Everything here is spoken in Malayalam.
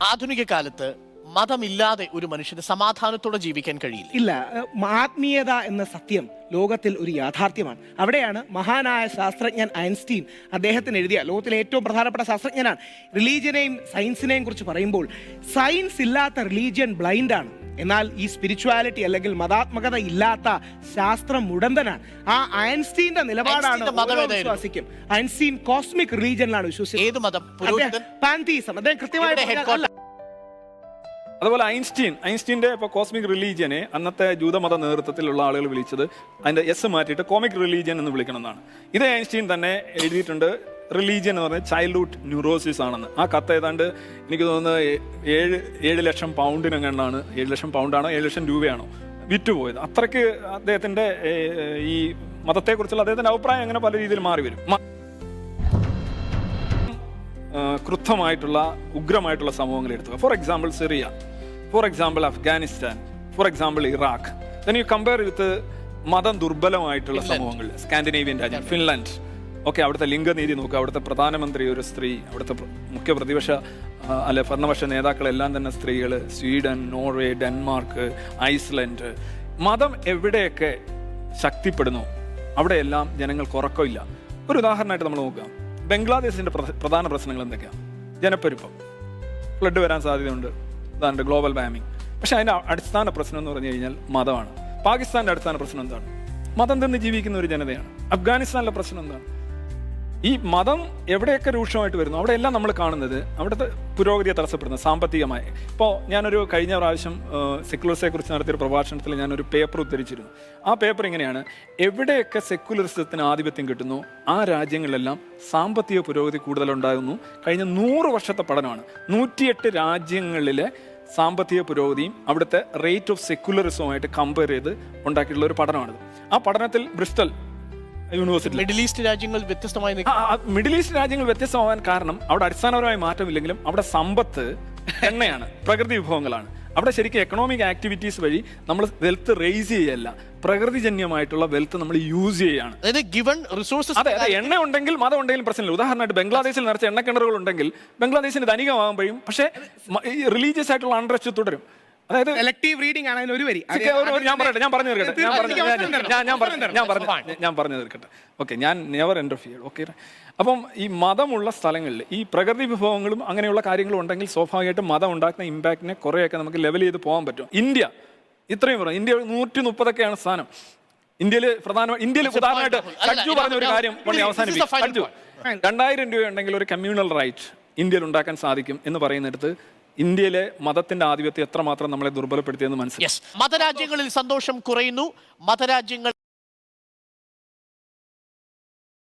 ആധുനിക കാലത്ത് മതമില്ലാതെ ഒരു മനുഷ്യന് സമാധാനത്തോടെ ജീവിക്കാൻ കഴിയില്ല. ഇല്ല, ആത്മീയത എന്ന സത്യം ലോകത്തിൽ ഒരു യാഥാർത്ഥ്യമാണ്. അവിടെയാണ് മഹാനായ ശാസ്ത്രജ്ഞൻ ഐൻസ്റ്റീൻ അദ്ദേഹത്തിന് എഴുതിയ, ലോകത്തിലെ ഏറ്റവും പ്രധാനപ്പെട്ട ശാസ്ത്രജ്ഞനാണ്, റിലീജിയനെയും സയൻസിനെയും കുറിച്ച് പറയുമ്പോൾ സയൻസ് ഇല്ലാത്ത റിലീജിയൻ ബ്ലൈൻഡാണ്, എന്നാൽ ഈ സ്പിരിച്വാലിറ്റി അല്ലെങ്കിൽ മതാത്മകത ഇല്ലാത്ത ശാസ്ത്രം മുടന്തനാണ്. ആ ഐൻസ്റ്റീന്റെ നിലപാടാണ് വിശ്വാസിക്കും. Einstein cosmic റിലീജിയനിലാണ് വിശ്വസിച്ചത്. ഏത് മതം? പാൻതീസം. അദ്ദേഹം കൃത്യമായി അതുപോലെ ഐൻസ്റ്റീൻ്റെ ഇപ്പോൾ കോസ്മിക് റിലീജിയനെ അന്നത്തെ ജൂതമത നേതൃത്വത്തിലുള്ള ആളുകൾ വിളിച്ചത് അതിൻ്റെ എസ് മാറ്റിയിട്ട് കോമിക് റിലീജിയൻ എന്ന് വിളിക്കണം എന്നാണ്. ഇത് ഐൻസ്റ്റീൻ തന്നെ എഴുതിയിട്ടുണ്ട്. റിലീജിയൻ എന്ന് പറഞ്ഞാൽ ചൈൽഡ്ഹുഡ് ന്യൂറോസിസ് ആണെന്ന്. ആ കത്ത് ഏതാണ്ട് എനിക്ക് തോന്നുന്നത് 7 ലക്ഷം പൗണ്ടിനെങ്ങാണ്ടാണ്, 7 ലക്ഷം പൗണ്ടാണോ 7 ലക്ഷം രൂപയാണോ വിറ്റുപോയത്. അത്രയ്ക്ക് അദ്ദേഹത്തിൻ്റെ ഈ മതത്തെക്കുറിച്ചുള്ള അദ്ദേഹത്തിൻ്റെ അഭിപ്രായം അങ്ങനെ പല രീതിയിൽ മാറി വരും. ക്രുദ്ധമായിട്ടുള്ള ഉഗ്രമായിട്ടുള്ള സംഭവങ്ങൾ എടുത്തുക. For example Syria, for example Afghanistan, for example Iraq. Then you compare with മതം ദുർബലമായിട്ടുള്ള സംഭവങ്ങൾ, സ്കാൻഡിനേവിയൻ രാജ്യം ഫിൻലാൻഡ്. ഓക്കെ, അവിടുത്തെ ലിംഗനീതി നോക്കുക, അവിടുത്തെ പ്രധാനമന്ത്രി ഒരു സ്ത്രീ, അവിടുത്തെ മുഖ്യ പ്രതിപക്ഷ ഭരണപക്ഷ നേതാക്കളെല്ലാം തന്നെ സ്ത്രീകൾ. Sweden, Norway, Denmark, Iceland. മതം എവിടെയൊക്കെ ശക്തിപ്പെടുന്നു അവിടെയെല്ലാം ജനങ്ങൾക്ക് ഉറക്കമില്ല. ഒരു ഉദാഹരണമായിട്ട് നമ്മൾ നോക്കുക, ബംഗ്ലാദേശിൻ്റെ പ്രധാന പ്രശ്നങ്ങൾ എന്തൊക്കെയാണ്? ജനപ്പെരുപ്പം, ഫ്ലഡ് വരാൻ സാധ്യതയുണ്ട്, അതാണ്ട് ഗ്ലോബൽ വാർമിംഗ്. പക്ഷെ അതിൻ്റെ അടിസ്ഥാന പ്രശ്നം എന്ന് പറഞ്ഞു കഴിഞ്ഞാൽ മതമാണ്. പാകിസ്ഥാൻ്റെ അടിസ്ഥാന പ്രശ്നം എന്താണ്? മതം തന്നെ ജീവിക്കുന്ന ഒരു ജനതയാണ്. അഫ്ഗാനിസ്ഥാനിലെ പ്രശ്നം എന്താണ്? ഈ മതം എവിടെയൊക്കെ രൂക്ഷമായിട്ട് വരുന്നു അവിടെയെല്ലാം നമ്മൾ കാണുന്നത് അവിടുത്തെ പുരോഗതിയെ തടസ്സപ്പെടുന്നത് സാമ്പത്തികമായി. ഇപ്പോൾ ഞാനൊരു കഴിഞ്ഞ പ്രാവശ്യം സെക്യുലറിസത്തെ കുറിച്ച് നടത്തിയൊരു പ്രഭാഷണത്തിൽ ഞാനൊരു പേപ്പർ ഉദ്ധരിച്ചിരുന്നു. ആ പേപ്പർ ഇങ്ങനെയാണ്: എവിടെയൊക്കെ സെക്യുലറിസത്തിന് ആധിപത്യം കിട്ടുന്നു ആ രാജ്യങ്ങളിലെല്ലാം സാമ്പത്തിക പുരോഗതി കൂടുതലുണ്ടാകുന്നു. കഴിഞ്ഞ 100 വർഷത്തെ പഠനമാണ്. 108 രാജ്യങ്ങളിലെ സാമ്പത്തിക പുരോഗതിയും അവിടുത്തെ റേറ്റ് ഓഫ് സെക്യുലറിസവുമായിട്ട് കമ്പയർ ചെയ്ത് ഉണ്ടാക്കിയിട്ടുള്ള ഒരു പഠനമാണിത്. ആ പഠനത്തിൽ ബ്രിസ്റ്റൽ യൂണിവേഴ്സിറ്റി, മിഡിൽ ഈസ്റ്റ് രാജ്യങ്ങൾ വ്യത്യസ്തമായി മിഡിൽ ഈസ്റ്റ് രാജ്യങ്ങൾ വ്യത്യസ്തമാകാൻ കാരണം അവിടെ അടിസ്ഥാനപരമായ മാറ്റമില്ലെങ്കിലും അവിടെ സമ്പത്ത് എണ്ണയാണ്, പ്രകൃതി വിഭവങ്ങളാണ്. അവിടെ ശരിക്കും എക്കണോമിക് ആക്ടിവിറ്റീസ് വഴി നമ്മൾ വെൽത്ത് റേസ് ചെയ്യല്ല, പ്രകൃതിജന്യമായിട്ടുള്ള വെൽത്ത് നമ്മൾ യൂസ് ചെയ്യാണ്. അതെ, എണ്ണ ഉണ്ടെങ്കിൽ മതം ഉണ്ടെങ്കിലും പ്രശ്നമില്ല. ഉദാഹരണമായിട്ട് ബംഗ്ലാദേശിൽ നിറച്ച എണ്ണക്കിണറുകൾ ഉണ്ടെങ്കിൽ ബംഗ്ലാദേശിന് ധനികമാകുമ്പോഴും പക്ഷേ റിലീജിയസ് ആയിട്ടുള്ള അൺറസ്റ്റ് തുടരും. അതായത് സെലക്റ്റീവ് റീഡിംഗ് ആണ് ഒരു വരി. ഞാൻ പറഞ്ഞു തീർക്കട്ടെ. ഓക്കെ, ഞാൻ നെവർ ഇന്റർഫിയർ. ഓക്കെ, അപ്പം ഈ മതമുള്ള സ്ഥലങ്ങളിൽ ഈ പ്രകൃതി വിഭവങ്ങളും അങ്ങനെയുള്ള കാര്യങ്ങളും ഉണ്ടെങ്കിൽ സ്വാഭാവികമായിട്ടും മതം ഉണ്ടാക്കുന്ന ഇമ്പാക്റ്റിനെ കുറേയൊക്കെ നമുക്ക് ലെവൽ ചെയ്ത് പോകാൻ പറ്റും. ഇന്ത്യ ഇത്രയും പറഞ്ഞു, ഇന്ത്യ 130 സ്ഥാനം. ഇന്ത്യയിൽ ഉദാഹരണമായിട്ട് സജ്ജു പറഞ്ഞ ഒരു കാര്യം അവസാനിപ്പിച്ചു. 2000 രൂപ ഉണ്ടെങ്കിൽ ഒരു കമ്മ്യൂണൽ റൈറ്റ് ഇന്ത്യയിൽ ഉണ്ടാക്കാൻ സാധിക്കും എന്ന് പറയുന്നിടത്ത് ഇന്ത്യയിലെ മതത്തിന്റെ ആധിപത്യം എത്രമാത്രം നമ്മളെ ദുർബലപ്പെടുത്തിയെന്ന് മനസ്സിലായി. മതരാജ്യങ്ങളിൽ സന്തോഷം കുറയുന്നു. മതരാജ്യങ്ങൾ